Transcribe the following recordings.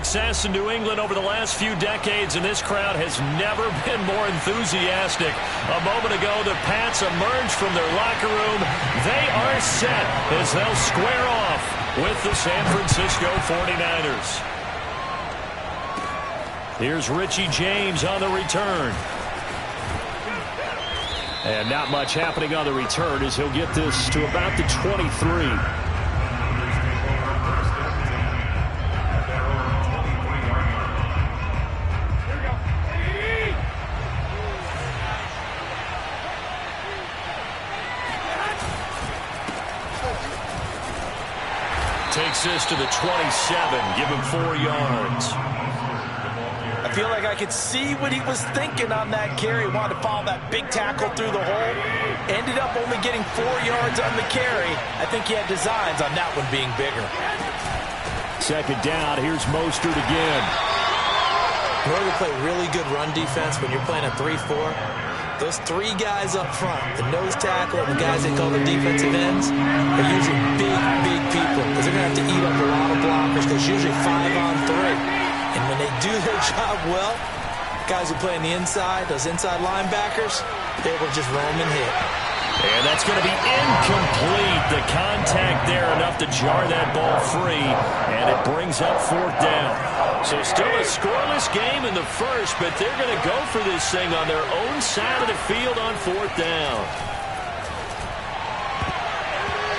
success in New England over the last few decades, and this crowd has never been more enthusiastic. A moment ago, the Pats emerged from their locker room. They are set as they'll square off with the San Francisco 49ers. Here's Richie James on the return. And not much happening on the return as he'll get this to about the 23. Takes this to the 27, give him 4 yards. I feel like I could see what he was thinking on that carry. Wanted to follow that big tackle through the hole. Ended up only getting 4 yards on the carry. I think he had designs on that one being bigger. Second down, here's Mostert again. In order to play really good run defense when you're playing a 3-4, those 3 guys up front, the nose tackle and the guys they call the defensive ends, are usually big people because they're going to have to eat up a lot of blockers because usually 5-on-3. And when they do their job well, guys who play on the inside, those inside linebackers, they will just roam and hit. And that's going to be incomplete. The contact there enough to jar that ball free, and it brings up 4th down. So still a scoreless game in the first, but they're going to go for this thing on their own side of the field on 4th down.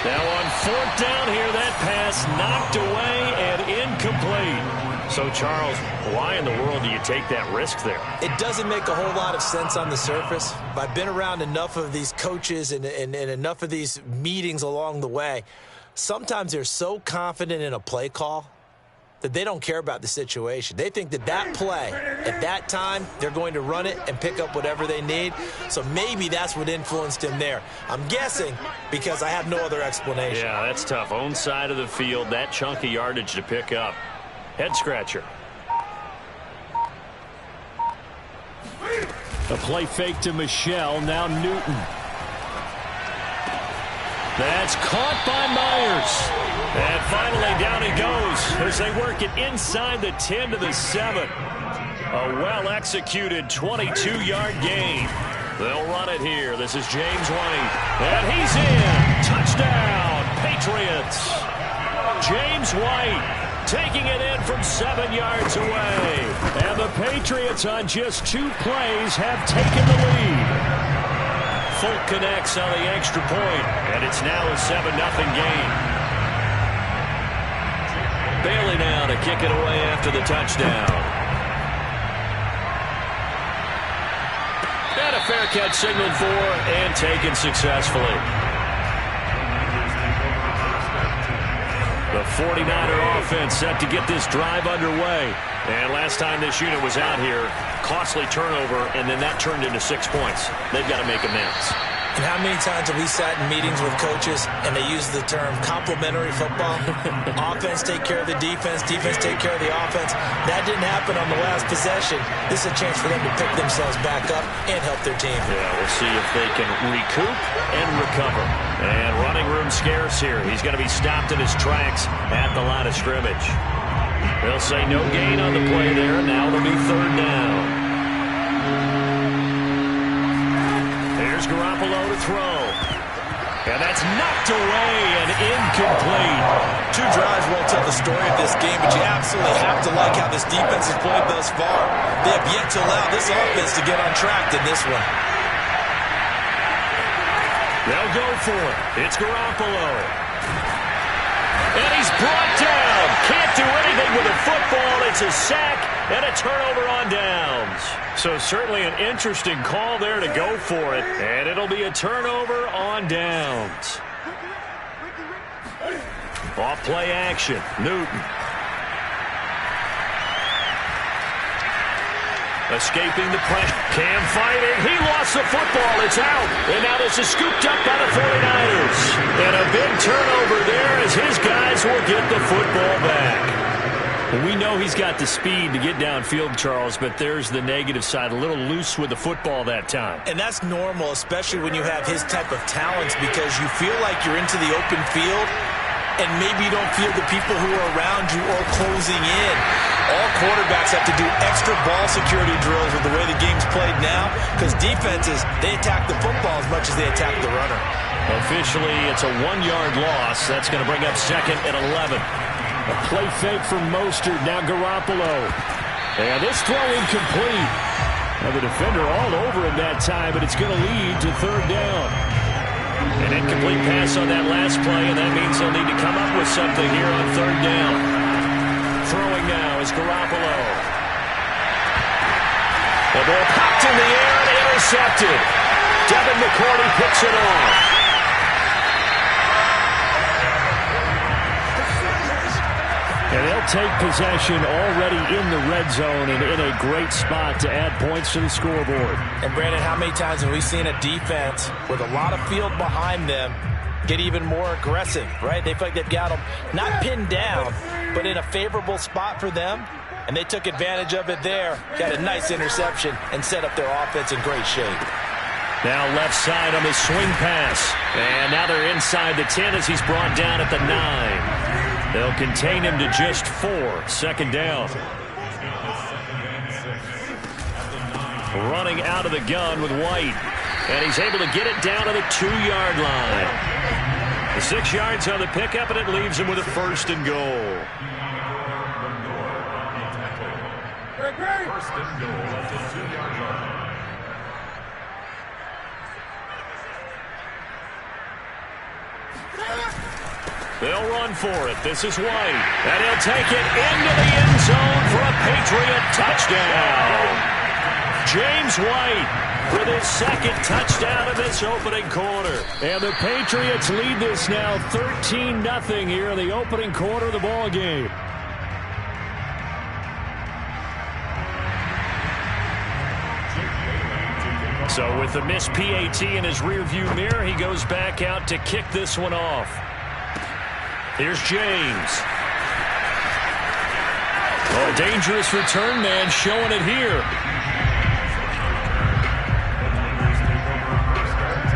Now on 4th down here, that pass knocked away and incomplete. So, Charles, why in the world do you take that risk there? It doesn't make a whole lot of sense on the surface, but I've been around enough of these coaches and enough of these meetings along the way. Sometimes they're so confident in a play call that they don't care about the situation. They think that that play, at that time, they're going to run it and pick up whatever they need. So maybe that's what influenced him there. I'm guessing because I have no other explanation. Yeah, that's tough. Own side of the field, that chunk of yardage to pick up. Head scratcher. A play fake to Michelle. Now Newton. That's caught by Myers. And finally down he goes as they work it inside the 10 to the 7. A well-executed 22-yard gain. They'll run it here. This is James White. And he's in. Touchdown, Patriots. James White taking it in from 7 yards away. And the Patriots on just 2 plays have taken the lead. Folk connects on the extra point, and it's now a 7-0 game. Bailey now to kick it away after the touchdown. And a fair catch signaled for and taken successfully. The 49er offense set to get this drive underway. And last time this unit was out here, costly turnover, and then that turned into 6 points. They've got to make amends. And how many times have we sat in meetings with coaches and they use the term complementary football? Offense take care of the defense, defense take care of the offense. That didn't happen on the last possession. This is a chance for them to pick themselves back up and help their team. Yeah, we'll see if they can recoup and recover. And running room scarce here. He's going to be stopped in his tracks at the line of scrimmage. They'll say no gain on the play there. Now it'll be 3rd down. Here's Garoppolo to throw. And that's knocked away and incomplete. 2 drives won't tell the story of this game, but you absolutely have to like how this defense has played thus far. They have yet to allow this offense to get on track in this one. They'll go for it. It's Garoppolo. And he's brought down. Can't do anything with the football. It's a sack and a turnover on downs. So certainly an interesting call there to go for it. And it'll be a turnover on downs. Off play action. Newton. Escaping the pressure. Cam fighting. He lost the football. It's out. And now this is scooped up by the 49ers. And a big turnover there as his guys will get the football back. We know he's got the speed to get downfield, Charles, but there's the negative side. A little loose with the football that time. And that's normal, especially when you have his type of talents, because you feel like you're into the open field and maybe you don't feel the people who are around you or closing in. All quarterbacks have to do extra ball security drills with the way the game's played now, because defenses, they attack the football as much as they attack the runner. Officially, it's a 1-yard loss. That's going to bring up second and 11. A play fake from Mostert. Now Garoppolo. And this throw incomplete. Now the defender all over him that time, but it's going to lead to third down. An incomplete pass on that last play, and that means they'll need to come up with something here on third down. Throwing now is Garoppolo. The ball popped in the air and intercepted. Devin McCourty picks it off. And they'll take possession already in the red zone and in a great spot to add points to the scoreboard. And, Brandon, how many times have we seen a defense with a lot of field behind them get even more aggressive, right? They feel like they've got them not pinned down, but in a favorable spot for them, and they took advantage of it there, got a nice interception, and set up their offense in great shape. Now left side on the swing pass. And now they're inside the 10 as he's brought down at the 9. They'll contain him to just 4. Second down. Running out of the gun with White. And he's able to get it down to the 2-yard line. The 6 yards on the pickup, and it leaves him with a first and goal. First and goal at the 2-yard line. They'll run for it. This is White. And he'll take it into the end zone for a Patriot touchdown. James White with his second touchdown of this opening quarter. And the Patriots lead this now 13-0 here in the opening quarter of the ball game. So with the missed PAT in his rearview mirror, he goes back out to kick this one off. Here's James. Oh, a dangerous return man showing it here.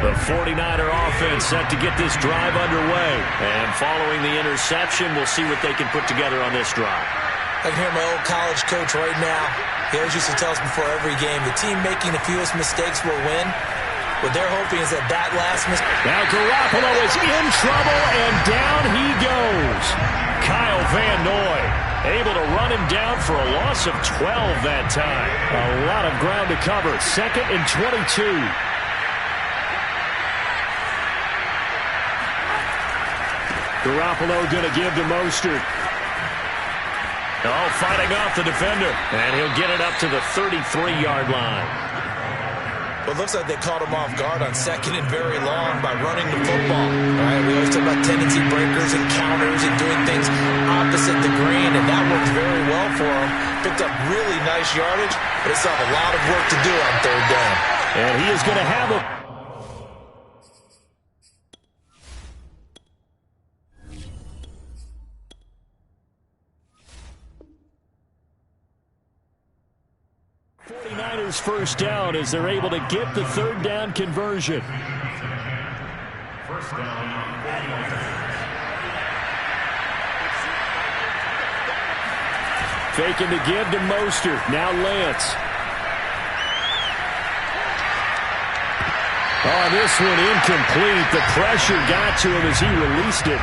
The 49er offense set to get this drive underway. And following the interception, we'll see what they can put together on this drive. I can hear my old college coach right now. He always used to tell us before every game, the team making the fewest mistakes will win. What they're hoping is that last mistake. Now Garoppolo is in trouble, and down he goes. Kyle Van Noy able to run him down for a loss of 12 that time. A lot of ground to cover. Second and 22. Garoppolo going to give to Mostert. Oh, fighting off the defender. And he'll get it up to the 33-yard line. Well, it looks like they caught him off guard on second and very long by running the football. All right, we always talk about tendency breakers and counters and doing things opposite the grain, and that worked very well for him. Picked up really nice yardage, but he still have a lot of work to do on third down. And he is going to have a... 49ers first down as they're able to get the third down conversion. First down. Faking to give to Mostert. Now Lance. Oh, this one incomplete. The pressure got to him as he released it.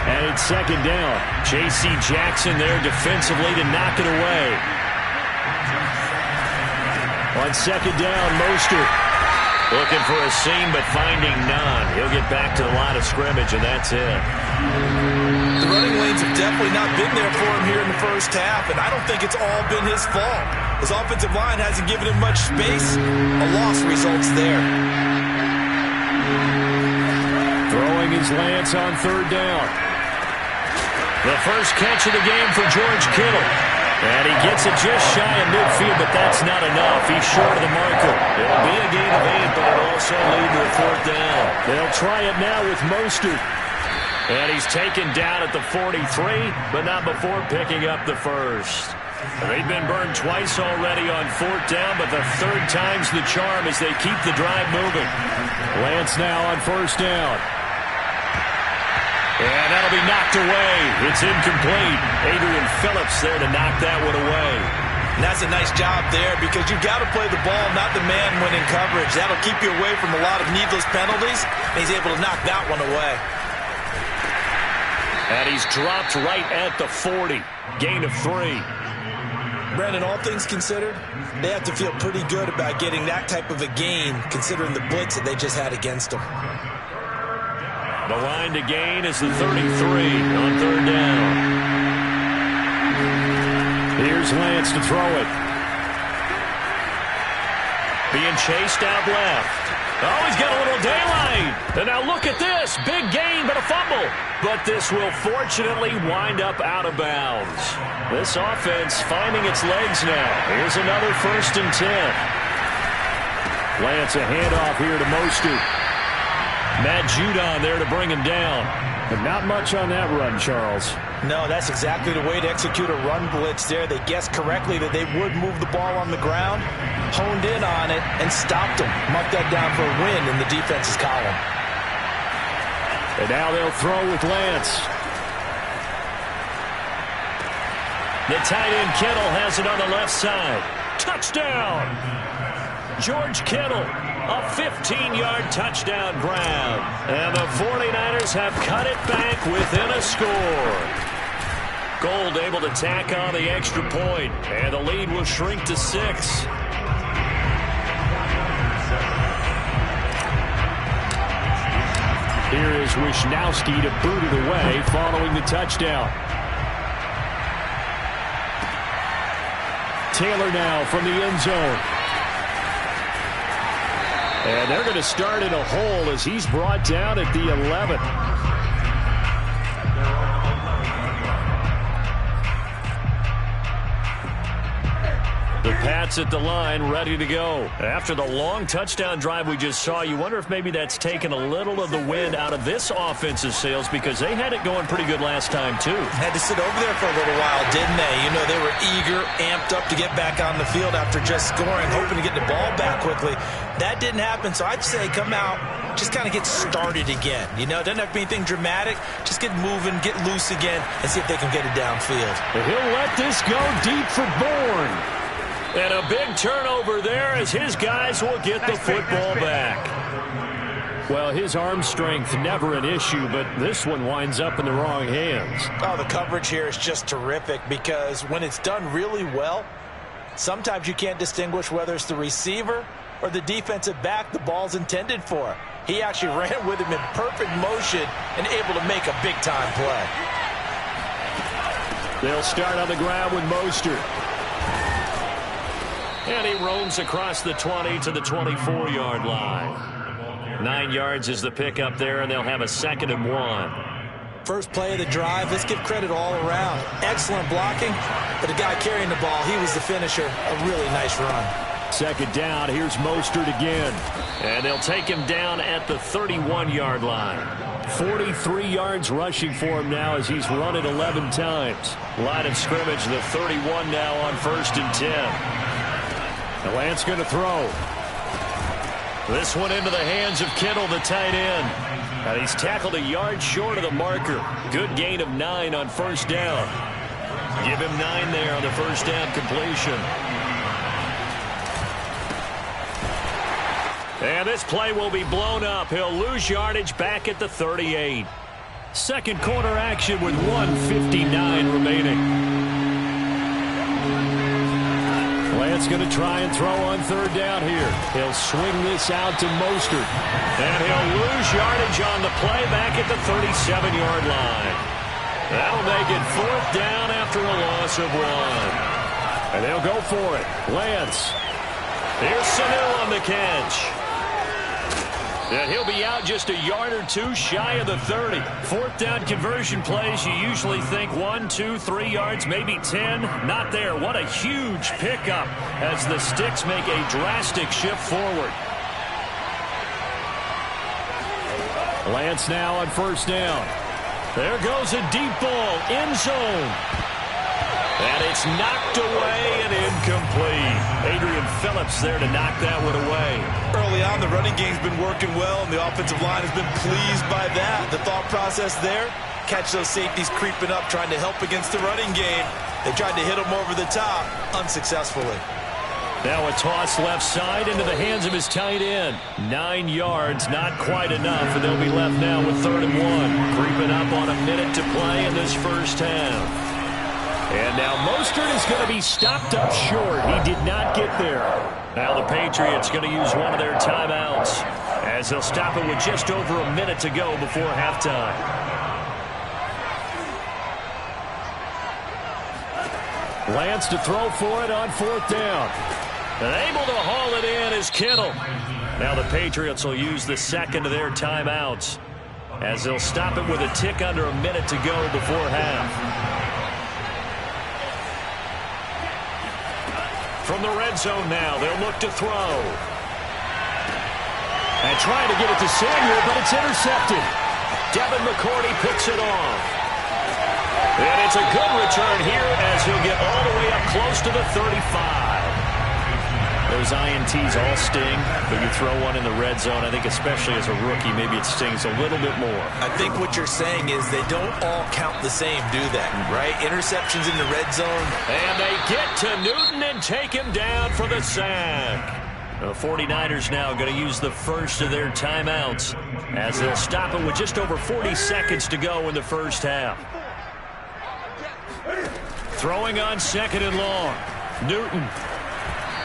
And it's second down. J.C. Jackson there defensively to knock it away. On second down, Mostert looking for a seam but finding none. He'll get back to the line of scrimmage, and that's it. The running lanes have definitely not been there for him here in the first half, and I don't think it's all been his fault. His offensive line hasn't given him much space. A loss results there. Throwing his Lance on third down. The first catch of the game for George Kittle. And he gets it just shy of midfield, but that's not enough. He's short of the marker. It'll be a gain of 8, but it'll also lead to a fourth down. They'll try it now with Mostert. And he's taken down at the 43, but not before picking up the first. They've been burned twice already on fourth down, but the third time's the charm as they keep the drive moving. Lance now on first down. And that'll be knocked away. It's incomplete. Adrian Phillips there to knock that one away. And that's a nice job there because you've got to play the ball, not the man when in coverage. That'll keep you away from a lot of needless penalties. And he's able to knock that one away. And he's dropped right at the 40. Gain of 3. Brandon, all things considered, they have to feel pretty good about getting that type of a gain considering the blitz that they just had against them. The line to gain is the 33 on 3rd down. Here's Lance to throw it. Being chased out left. Oh, he's got a little daylight. And now look at this. Big gain, but a fumble. But this will fortunately wind up out of bounds. This offense finding its legs now. Here's another 1st and 10. Lance a handoff here to Mostert. Matt Judon there to bring him down. But not much on that run, Charles. No, that's exactly the way to execute a run blitz there. They guessed correctly that they would move the ball on the ground, honed in on it, and stopped them. Marked that down for a win in the defense's column. And now they'll throw with Lance. The tight end Kittle has it on the left side. Touchdown! George Kittle, a 15-yard touchdown grab. And the 49ers have cut it back within a score. Gold able to tack on the extra point, and the lead will shrink to 6. Here is Wisnowski to boot it away following the touchdown. Taylor now from the end zone. And they're going to start in a hole as he's brought down at the 11. The Pats at the line, ready to go. After the long touchdown drive we just saw, you wonder if maybe that's taken a little of the wind out of this offensive sails because they had it going pretty good last time, too. Had to sit over there for a little while, didn't they? You know, they were eager, amped up to get back on the field after just scoring, hoping to get the ball back quickly. That didn't happen, so I'd say come out, just kind of get started again. You know, it doesn't have to be anything dramatic. Just get moving, get loose again, and see if they can get it downfield. He'll let this go deep for Bourne. And a big turnover there as his guys will get the football back. Well, his arm strength never an issue, but this one winds up in the wrong hands. Oh, the coverage here is just terrific because when it's done really well, sometimes you can't distinguish whether it's the receiver or the defensive back the ball's intended for. He actually ran with him in perfect motion and able to make a big-time play. They'll start on the ground with Mostert. And he roams across the 20 to the 24-yard line. 9 yards is the pickup there, and they'll have a 2nd and 1. First play of the drive, let's give credit all around. Excellent blocking, but the guy carrying the ball, he was the finisher. A really nice run. 2nd down, here's Mostert again. And they'll take him down at the 31-yard line. 43 yards rushing for him now as he's run it 11 times. Line of scrimmage, the 31 now on 1st and 10. And Lance going to throw. This one into the hands of Kittle, the tight end. And he's tackled a yard short of the marker. Good gain of 9 on 1st down. Give him 9 there on the 1st down completion. And this play will be blown up. He'll lose yardage back at the 38. Second quarter action with 1:59 remaining. Lance going to try and throw on 3rd down here. He'll swing this out to Mostert. And he'll lose yardage on the play back at the 37-yard line. That'll make it 4th down after a loss of 1. And they'll go for it. Lance. Here's Sanu on the catch. And he'll be out just a yard or 2 shy of the 30. 4th down conversion plays, you usually think 1, 2, 3 yards, maybe 10. Not there. What a huge pickup as the Sticks make a drastic shift forward. Lance now on 1st down. There goes a deep ball, end zone. And it's knocked away and incomplete. Adrian Phillips there to knock that one away. Early on, the running game's been working well, and the offensive line has been pleased by that. The thought process there, catch those safeties creeping up, trying to help against the running game. They tried to hit him over the top unsuccessfully. Now a toss left side into the hands of his tight end. 9 yards, not quite enough, and they'll be left now with 3rd and 1. Creeping up on a minute to play in this first half. And now Mostert is going to be stopped up short. He did not get there. Now the Patriots going to use one of their timeouts as they'll stop it with just over a minute to go before halftime. Lance to throw for it on 4th down. And able to haul it in is Kittle. Now the Patriots will use the second of their timeouts as they'll stop it with a tick under a minute to go before half. From the red zone now, they'll look to throw. And trying to get it to Samuel, but it's intercepted. Devin McCourty picks it off. And it's a good return here as he'll get all the way up close to the 35. Those INTs all sting, but you throw one in the red zone, I think especially as a rookie, maybe it stings a little bit more. I think what you're saying is they don't all count the same, do they? Right? Interceptions in the red zone. And they get to Newton and take him down for the sack. The 49ers now going to use the first of their timeouts as they'll stop it with just over 40 seconds to go in the first half. Throwing on 2nd and long. Newton.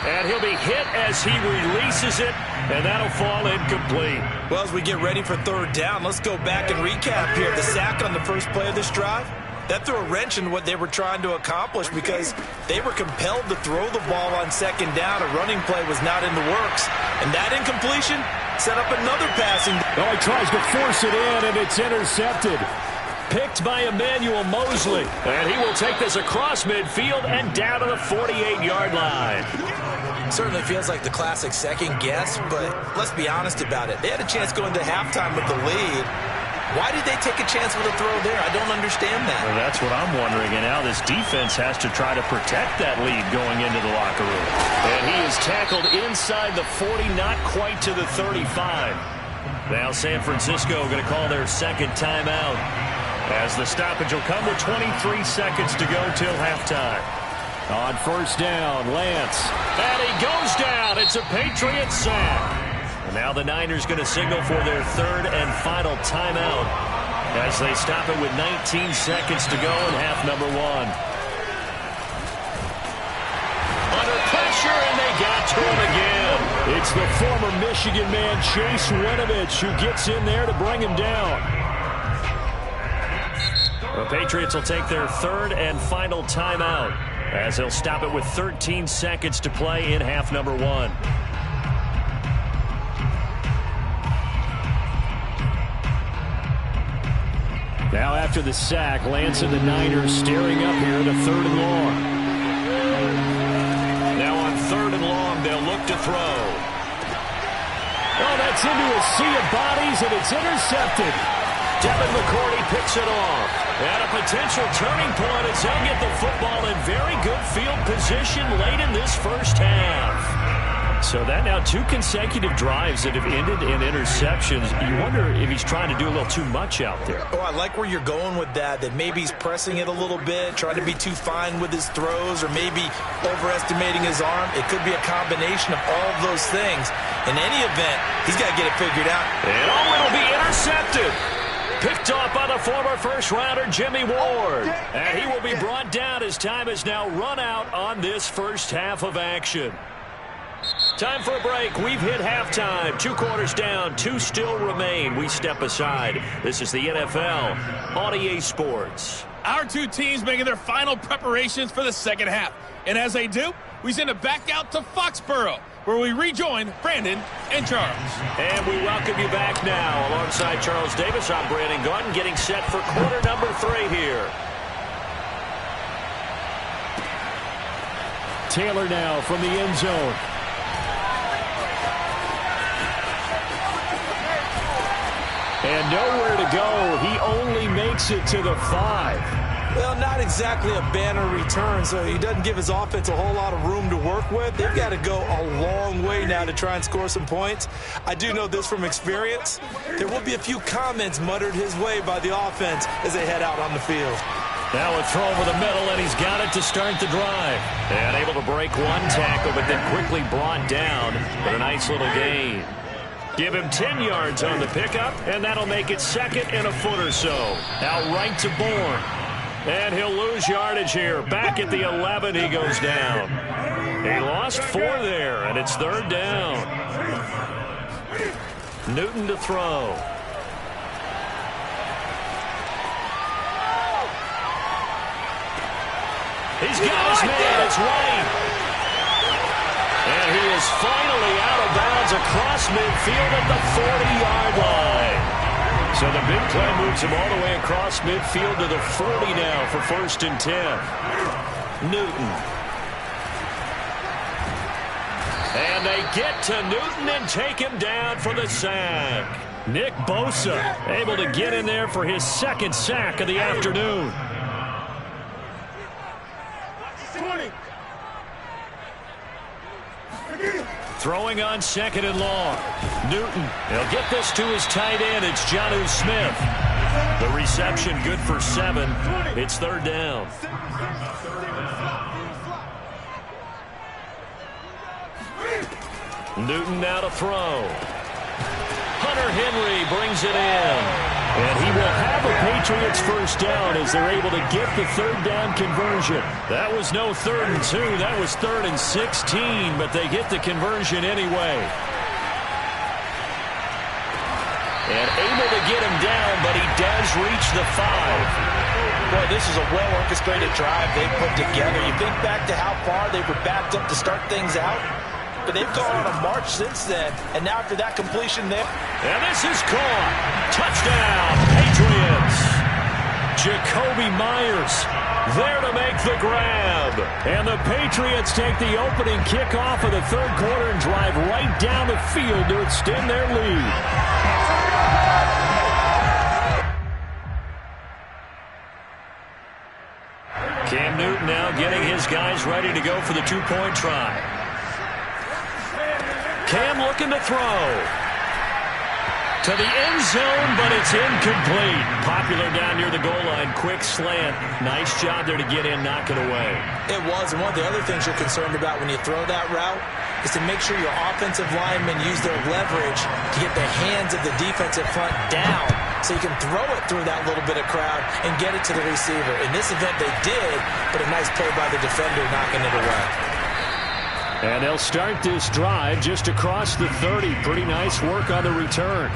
And he'll be hit as he releases it, and that'll fall incomplete. Well, as we get ready for 3rd down, let's go back and recap here. The sack on the first play of this drive, that threw a wrench in what they were trying to accomplish because they were compelled to throw the ball on 2nd down. A running play was not in the works. And that incompletion set up another passing. Oh, he tries to force it in, and it's intercepted. Picked by Emmanuel Mosley. And he will take this across midfield and down to the 48-yard line. Certainly feels like the classic second guess, but let's be honest about it. They had a chance going to halftime with the lead. Why did they take a chance with a throw there? I don't understand that. Well, that's what I'm wondering. And now this defense has to try to protect that lead going into the locker room. And he is tackled inside the 40, not quite to the 35. Now San Francisco going to call their second timeout as the stoppage will come with 23 seconds to go till halftime. On 1st down, Lance. And he goes down. It's a Patriot sack. And now the Niners going to signal for their 3rd and final timeout as they stop it with 19 seconds to go in half number 1. Under pressure, and they got to him again. It's the former Michigan man, Chase Winovich, who gets in there to bring him down. The Patriots will take their 3rd and final timeout as they'll stop it with 13 seconds to play in half number 1. Now after the sack, Lance and the Niners staring up here to 3rd and long. Now on 3rd and long, they'll look to throw. Oh, that's into a sea of bodies, and it's intercepted. Devin McCourty picks it off. And a potential turning point as they'll get the football in very good field position late in this first half. So that now 2 consecutive drives that have ended in interceptions. You wonder if he's trying to do a little too much out there. Oh, I like where you're going with that maybe he's pressing it a little bit, trying to be too fine with his throws, or maybe overestimating his arm. It could be a combination of all of those things. In any event, he's got to get it figured out. And it'll be intercepted. Picked off by the former first-rounder Jimmy Ward. And he will be brought down as time has now run out on this first half of action. Time for a break. We've hit halftime. 2 quarters down. 2 still remain. We step aside. This is the NFL on EA Sports. Our 2 teams making their final preparations for the second half. And as they do, we send it back out to Foxborough, where we rejoin Brandon and Charles. And we welcome you back now. Alongside Charles Davis, I'm Brandon Gaudin, getting set for quarter number 3 here. Taylor now from the end zone. And nowhere to go. He only makes it to the 5. Well, not exactly a banner return, so he doesn't give his offense a whole lot of room to work with. They've got to go a long way now to try and score some points. I do know this from experience. There will be a few comments muttered his way by the offense as they head out on the field. Now a throw over the middle, and he's got it to start the drive. And able to break one tackle, but then quickly brought down. But a nice little gain. Give him 10 yards on the pickup, and that'll make it 2nd and a foot or so. Out right to Bourne. And he'll lose yardage here. Back at the 11, he goes down. He lost 4 there, and it's 3rd down. Newton to throw. He's got his man. It's White. And he is finally out of bounds across midfield at the 40-yard line. So the big play moves him all the way across midfield to the 40 now for 1st and 10. Newton. And they get to Newton and take him down for the sack. Nick Bosa able to get in there for his 2nd sack of the afternoon. Throwing on 2nd and long. Newton. He'll get this to his tight end. It's Jonnu Smith. The reception good for 7. It's 3rd down. Newton now to throw. Hunter Henry brings it in. And he will have a Patriots 1st down as they're able to get the 3rd down conversion. That was no 3rd and 2. That was 3rd and 16, but they get the conversion anyway. And able to get him down, but he does reach the 5. Boy, this is a well-orchestrated drive they've put together. You think back to how far they were backed up to start things out. But they've gone on a march since then. And now after that completion there. And this is caught. Touchdown, Patriots. Jacoby Myers there to make the grab. And the Patriots take the opening kickoff of the 3rd quarter and drive right down the field to extend their lead. Cam Newton now getting his guys ready to go for the 2-point try. Cam looking to throw. To the end zone, but it's incomplete. Popular down near the goal line. Quick slant. Nice job there to get in, knock it away. It was, and one of the other things you're concerned about when you throw that route is to make sure your offensive linemen use their leverage to get the hands of the defensive front down so you can throw it through that little bit of crowd and get it to the receiver. In this event, they did, but a nice play by the defender knocking it away. And they'll start this drive just across the 30. Pretty nice work on the return.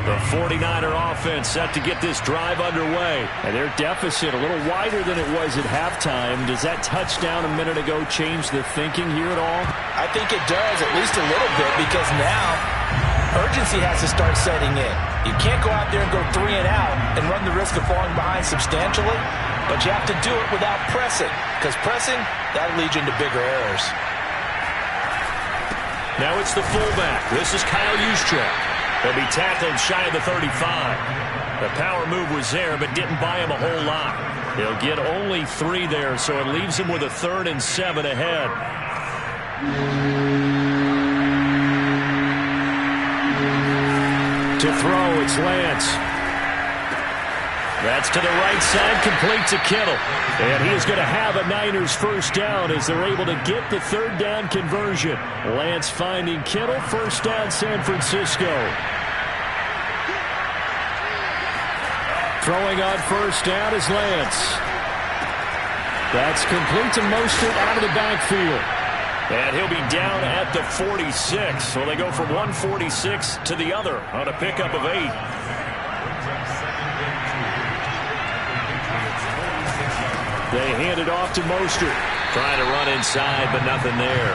The 49er offense set to get this drive underway. And their deficit a little wider than it was at halftime. Does that touchdown a minute ago change the thinking here at all? I think it does, at least a little bit, because now urgency has to start setting in. You can't go out there and go 3 and out and run the risk of falling behind substantially. But you have to do it without pressing, because pressing, that'll lead you into bigger errors. Now it's the fullback. This is Kyle Juszczyk. He'll be tackled shy of the 35. The power move was there, but didn't buy him a whole lot. He'll get only 3 there, so it leaves him with a 3rd and 7 ahead. To throw, it's Lance. That's to the right side, complete to Kittle. And he is going to have a Niners 1st down as they're able to get the 3rd down conversion. Lance finding Kittle, 1st down San Francisco. Throwing on 1st down is Lance. That's complete to Mostert out of the backfield. And he'll be down at the 46. So they go from 146 to the other on a pickup of 8. They hand it off to Mostert. Trying to run inside, but nothing there.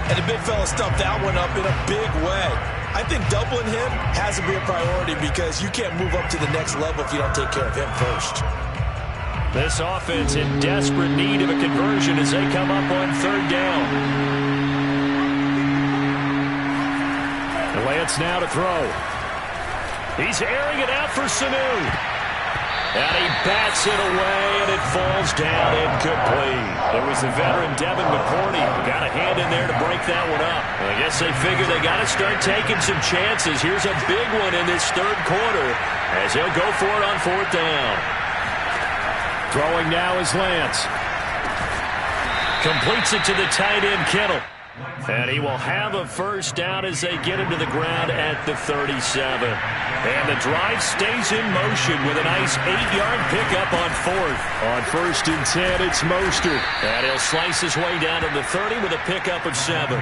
And the big fella stuffed that one up in a big way. I think doubling him has to be a priority because you can't move up to the next level if you don't take care of him first. This offense in desperate need of a conversion as they come up on 3rd down. Lance now to throw. He's airing it out for Sanu. And he bats it away, and it falls down incomplete. It was the veteran Devin McCourty who got a hand in there to break that one up. I guess they figure they got to start taking some chances. Here's a big one in this third quarter as he'll go for it on fourth down. Throwing now is Lance. Completes it to the tight end, Kittle. And he will have a first down as they get him to the ground at the 37. And the drive stays in motion with a nice 8-yard pickup on fourth. On 1st and 10, it's Mostert. And he'll slice his way down to the 30 with a pickup of 7.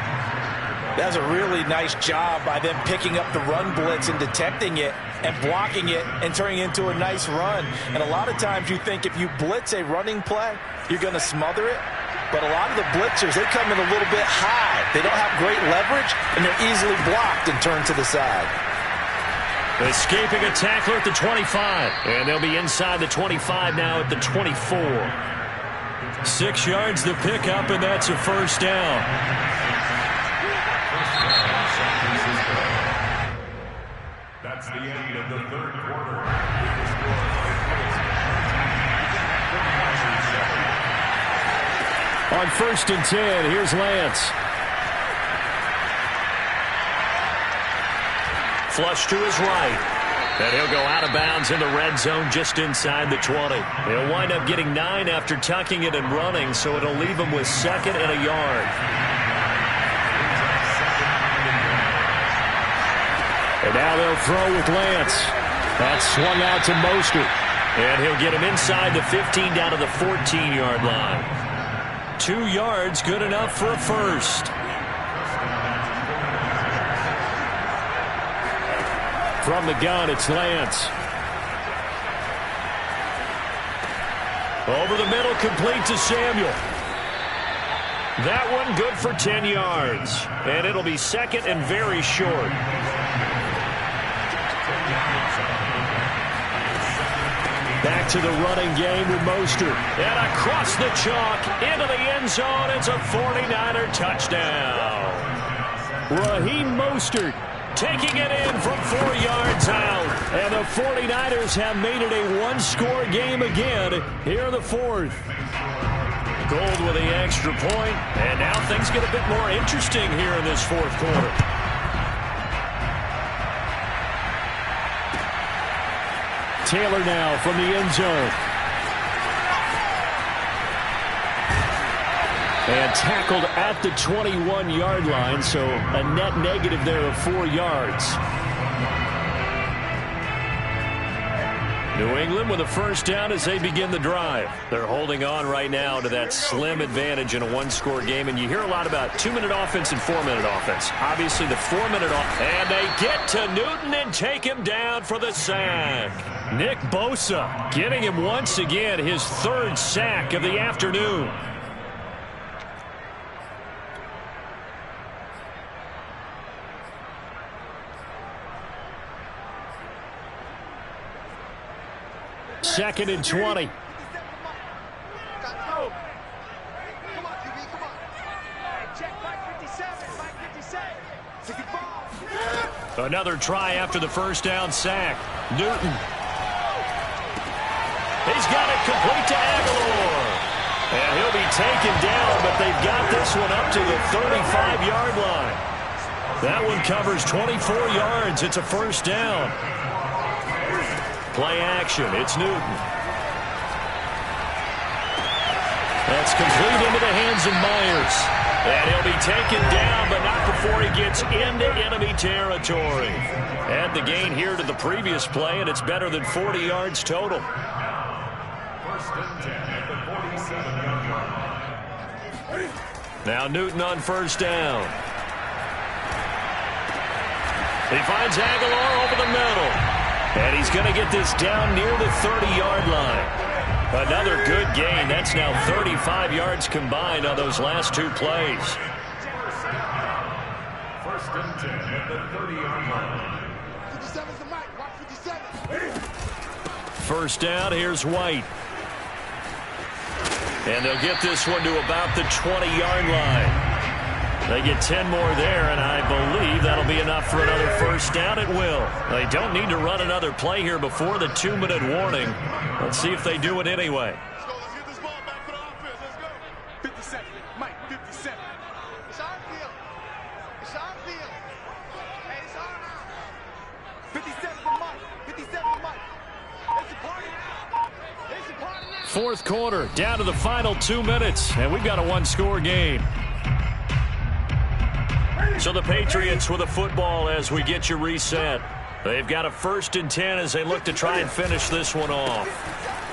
That's a really nice job by them picking up the run blitz and detecting it and blocking it and turning it into a nice run. And a lot of times you think if you blitz a running play, you're going to smother it. But a lot of the blitzers, they come in a little bit high. They don't have great leverage, and they're easily blocked and turned to the side. Escaping a tackler at the 25. And they'll be inside the 25 now at the 24. 6 yards the pickup, and that's a first down. That's the end of the third quarter. On 1st and 10, here's Lance. Flush to his right. And he'll go out of bounds in the red zone just inside the 20. He'll wind up getting 9 after tucking it and running, so it'll leave him with 2nd and a yard. And now they'll throw with Lance. That's swung out to Mostert. And he'll get him inside the 15 down to the 14-yard line. 2 yards, good enough for a first. From the gun, it's Lance. Over the middle, complete to Samuel. That one good for 10 yards. And it'll be 2nd and very short. Back to the running game with Mostert. And across the chalk, into the end zone. It's a 49er touchdown. Raheem Mostert taking it in from 4 yards out. And the 49ers have made it a one-score game again here in the fourth. Gold with the extra point. And now things get a bit more interesting here in this fourth quarter. Taylor now from the end zone. And tackled at the 21-yard line, so a net negative there of 4 yards. New England with a first down as they begin the drive. They're holding on right now to that slim advantage in a one-score game, and you hear a lot about 2-minute offense and 4-minute offense. Obviously, the 4-minute offense. And they get to Newton and take him down for the sack. Nick Bosa getting him once again his 3rd sack of the afternoon. Second and 20. Another try after the first down sack. Newton. He's got it complete to Aguilar. And he'll be taken down, but they've got this one up to the 35-yard line. That one covers 24 yards. It's a first down. Play action. It's Newton. That's complete into the hands of Myers. And he'll be taken down, but not before he gets into enemy territory. Add the gain here to the previous play, and it's better than 40 yards total. First and 10 at the 47-yard line. Now Newton on first down. He finds Aguilar over the middle. And he's going to get this down near the 30-yard line. Another good gain. That's now 35 yards combined on those last 2 plays. First and 10 at the 30-yard line. 57's the mic. Watch 57. First down, here's White. And they'll get this one to about the 20-yard line. They get 10 more there, and I believe that'll be enough for another first down. It will. They don't need to run another play here before the 2-minute warning. Let's see if they do it anyway. Fourth quarter, down to the final 2 minutes, and we've got a one-score game. So the Patriots with a football as we get you reset. They've got a 1st and 10 as they look to try and finish this one off.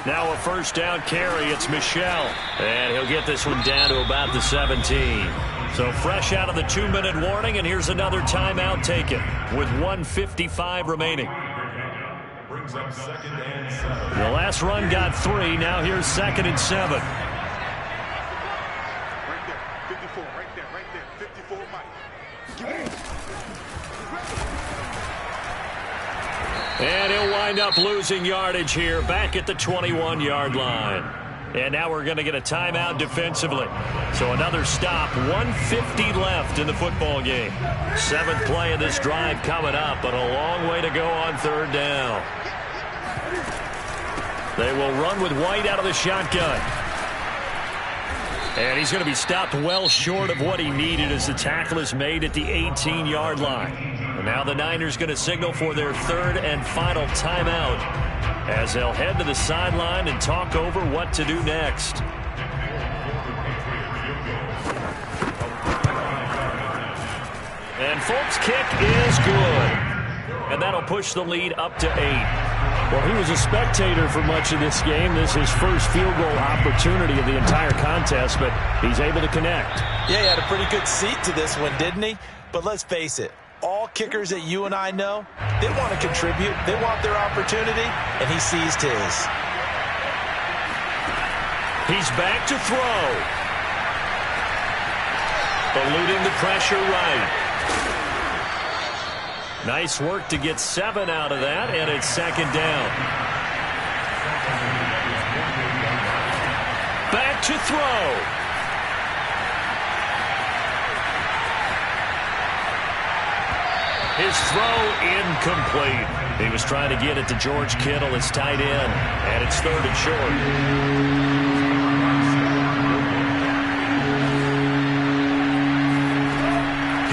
Now a first down carry. It's Michel. And he'll get this one down to about the 17. So fresh out of the 2-minute warning, and here's another timeout taken with 1:55 remaining. Brings up 2nd and 7. The last run got 3. Now here's 2nd and 7. Right there, 54, right there, 54, Mike. And he'll wind up losing yardage here back at the 21-yard line. And now we're going to get a timeout defensively. So another stop, 1:50 left in the football game. 7th play of this drive coming up, but a long way to go on 3rd down. They will run with White out of the shotgun. And he's going to be stopped well short of what he needed as the tackle is made at the 18-yard line. And now the Niners going to signal for their 3rd and final timeout as they'll head to the sideline and talk over what to do next. And Folk's kick is good. And that'll push the lead up to 8. Well, he was a spectator for much of this game. This is his first field goal opportunity of the entire contest, but he's able to connect. Yeah, he had a pretty good seat to this one, didn't he? But let's face it, all kickers that you and I know, they want to contribute. They want their opportunity, and he seized his. He's back to throw. Eluding the pressure right. Nice work to get 7 out of that, and it's 2nd down. Back to throw. His throw incomplete. He was trying to get it to George Kittle, his tight end, and it's 3rd and short.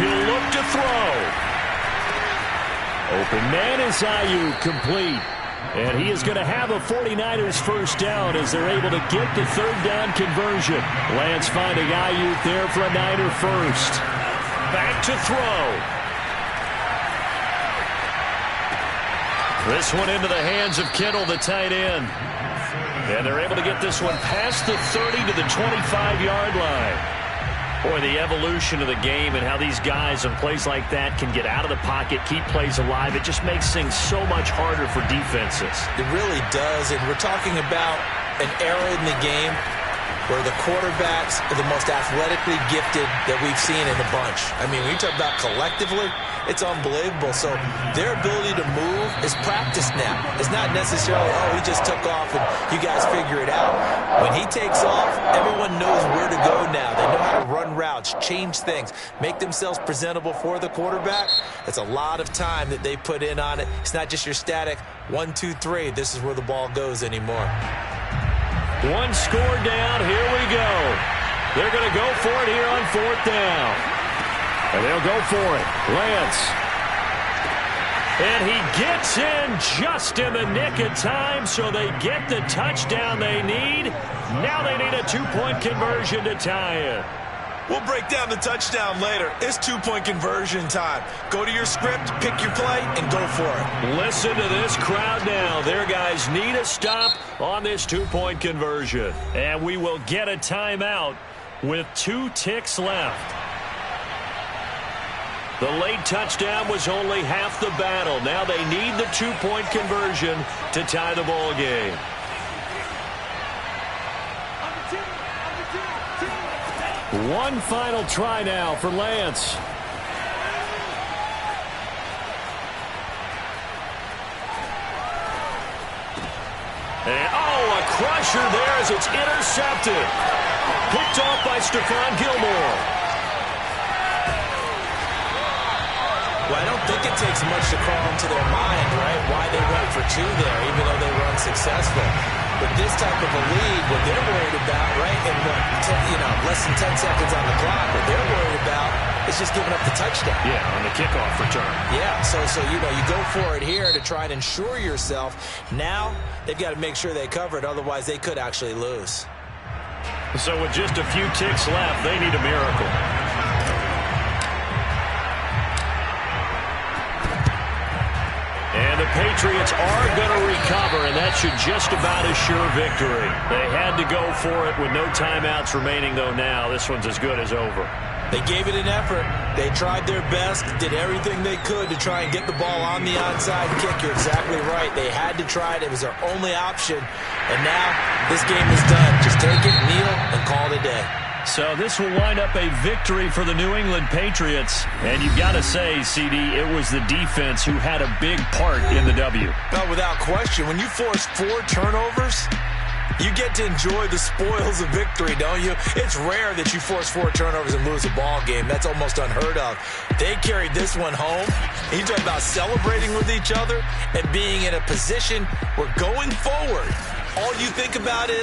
He'll look to throw. Open man is Ayuk, complete. And he is going to have a 49ers first down as they're able to get the 3rd down conversion. Lance finding Ayuk there for a Niner first. Back to throw. This one into the hands of Kittle, the tight end. And they're able to get this one past the 30 to the 25-yard line. Boy, the evolution of the game and how these guys in plays like that can get out of the pocket, keep plays alive, it just makes things so much harder for defenses. It really does, and we're talking about an era in the game where the quarterbacks are the most athletically gifted that we've seen in a bunch. I mean, when you talk about collectively, it's unbelievable. So their ability to move is practiced now. It's not necessarily, oh, he just took off and you guys figure it out. When he takes off, everyone knows where to go now. They know how to run routes, change things, make themselves presentable for the quarterback. That's a lot of time that they put in on it. It's not just your static 1, 2, 3. This is where the ball goes anymore. One score down. Here we go. They're going to go for it here on 4th down. And they'll go for it. Lance. And he gets in just in the nick of time, so they get the touchdown they need. Now they need a 2-point conversion to tie it. We'll break down the touchdown later. It's 2-point conversion time. Go to your script, pick your play, and go for it. Listen to this crowd now. Their guys need a stop on this 2-point conversion. And we will get a timeout with 2 ticks left. The late touchdown was only half the battle. Now they need the 2-point conversion to tie the ball game. One final try now for Lance. And, a crusher there as it's intercepted. Picked off by Stephon Gilmore. Well, I don't think it takes much to crawl into their mind, right, why they went for 2 there, even though they were unsuccessful. But this type of a lead, what they're worried about, right, and less than 10 seconds on the clock, what they're worried about It's just giving up the touchdown. Yeah, on the kickoff return. Yeah, so you go for it here to try and ensure yourself. Now they've got to make sure they cover it, otherwise they could actually lose. So with just a few ticks left, they need a miracle. And the Patriots are going to recover, and that should just about assure victory. They had to go for it with no timeouts remaining, though now this one's as good as over. They gave it an effort. They tried their best, did everything they could to try and get the ball on the onside kick. You're exactly right. They had to try it. It was their only option. And now this game is done. Just take it, kneel, and call it a day. So this will wind up a victory for the New England Patriots. And you've got to say, CD, it was the defense who had a big part in the W. No, without question. When you force 4 turnovers, you get to enjoy the spoils of victory, don't you? It's rare that you force 4 turnovers and lose a ball game. That's almost unheard of. They carried this one home. You talk about celebrating with each other and being in a position where going forward, all you think about is